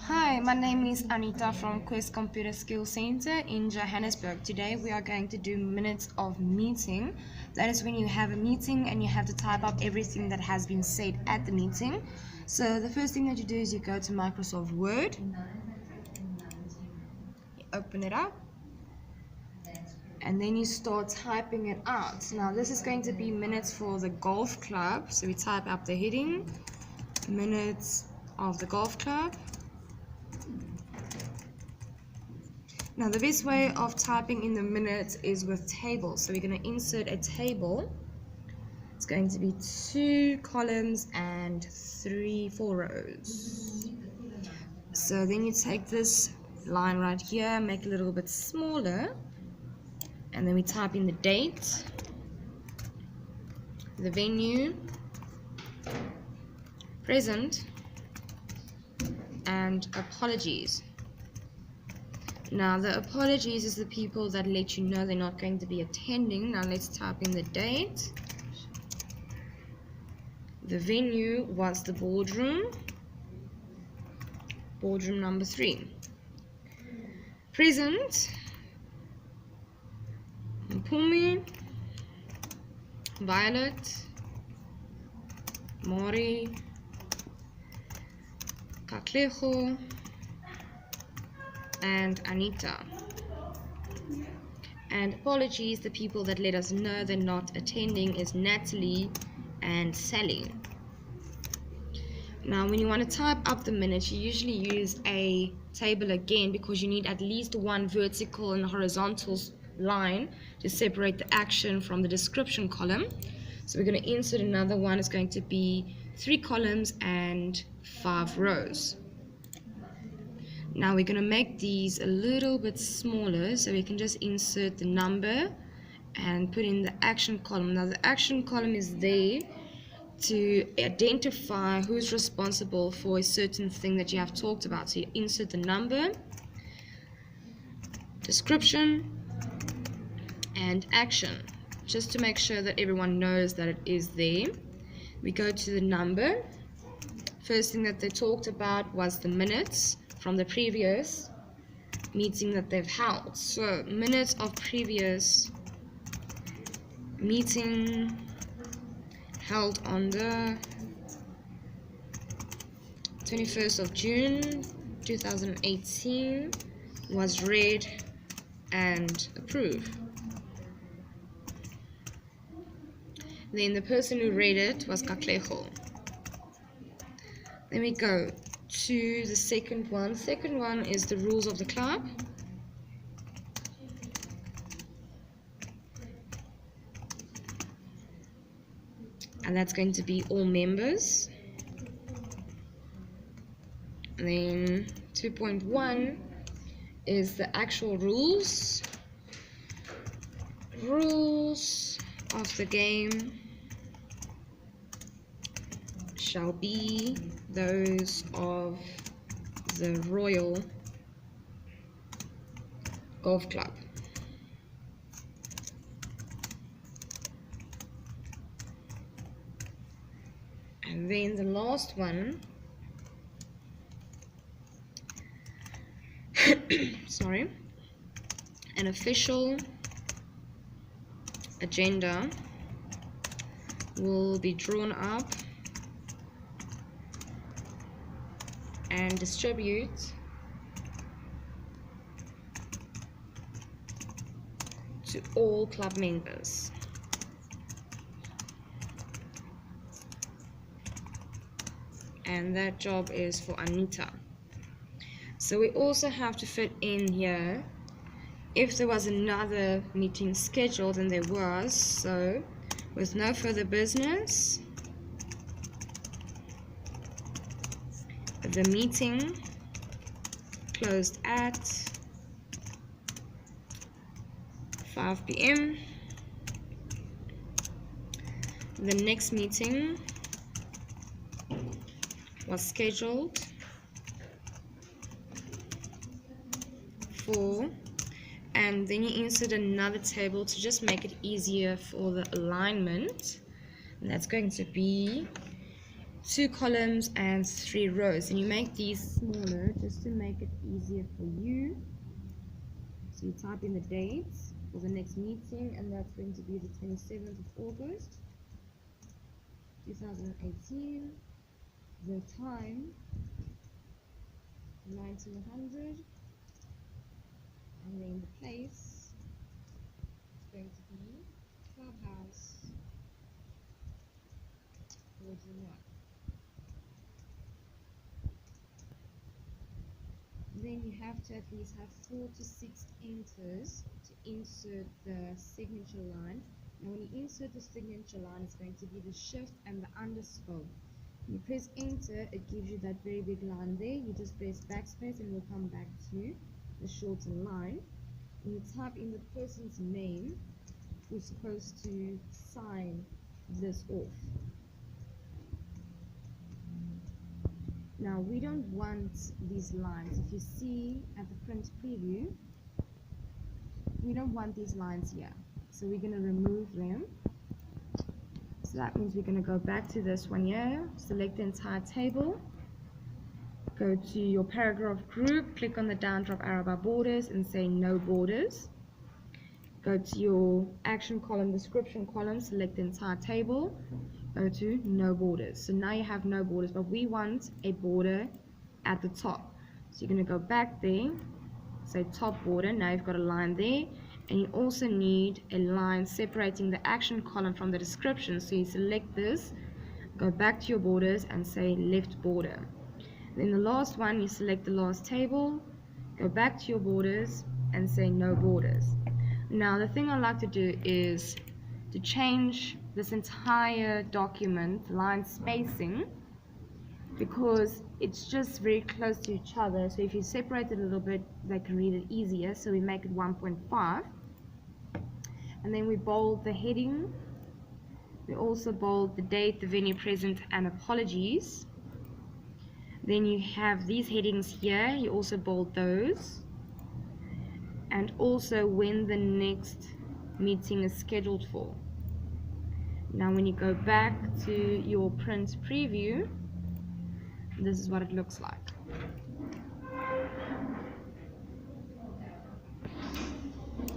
Hi, my name is Anita from Quest Computer Skills Center in Johannesburg. Today we are going to do minutes of meeting. That is when you have a meeting and you have to type up everything that has been said at the meeting. So the first thing that you do is you go to Microsoft Word, you open it up, and then you start typing it out. Now this is going to be minutes for the golf club. So we type up the heading, minutes of the golf club. Now the best way of typing in the minutes is with tables. So we're going to insert a table. It's going to be 2 columns and 4 rows. So then you take this line right here, make it a little bit smaller, and then we type in the date, the venue, present, and apologies. Now the apologies is the people that let you know they're not going to be attending. Now let's type in the date. The venue was the boardroom number 3. Present, Mpumi, Violet, Mori, Katlego, and Anita. And apologies, the people that let us know they're not attending is Natalie and Sally. Now when you want to type up the minutes, you usually use a table again because you need at least one vertical and horizontal line to separate the action from the description column. So we're going to insert another one. It's going to be 3 columns and 5 rows. Now we're going to make these a little bit smaller, so we can just insert the number and put in the action column. Now the action column is there to identify who's responsible for a certain thing that you have talked about. So you insert the number, description, and action, just to make sure that everyone knows that it is there. We go to the number. First thing that they talked about was the minutes from the previous meeting that they've held. So minutes of previous meeting held on the 21st of June 2018 was read and approved. Then the person who read it was Katlego. Then we go to the second one. Second one is the rules of the club. And that's going to be all members. And then 2.1 is the actual rules. Rules of the game shall be those of the Royal Golf Club. And then the last one, sorry, an official agenda will be drawn up and distribute to all club members. And that job is for Anita. So we also have to fit in here if there was another meeting scheduled, and there was. So with no further business, the meeting closed at 5 p.m. The next meeting was scheduled for, and then you insert another table to just make it easier for the alignment, and that's going to be 2 columns and 3 rows, and you make these smaller just to make it easier for you. So you type in the date for the next meeting, and that's going to be the 27th of August 2018. The time 1900, and then the place is going to be Clubhouse 41. Then you have to at least have 4 to 6 enters to insert the signature line. Now when you insert the signature line, it's going to be the shift and the underscore. When you press enter, it gives you that very big line there. You just press backspace and we'll come back to the shortened line. When you type in the person's name, you're supposed to sign this off. Now we don't want these lines. If you see at the print preview, we don't want these lines here. So we're going to remove them. So that means we're going to go back to this one here, select the entire table, go to your paragraph group, click on the down drop arrow by borders and say no borders. Go to your action column, description column, select the entire table, go to no borders. So now you have no borders, but we want a border at the top. So you're going to go back there, say top border. Now you've got a line there, and you also need a line separating the action column from the description. So you select this, go back to your borders and say left border. Then the last one, you select the last table, go back to your borders and say no borders. Now the thing I like to do is to change this entire document line spacing, because it's just very close to each other. So if you separate it a little bit, they can read it easier. So we make it 1.5, and then we bold the heading. We also bold the date, the venue, present, and apologies. Then you have these headings here, you also bold those, and also when the next meeting is scheduled for. Now when you go back to your print preview, this is what it looks like.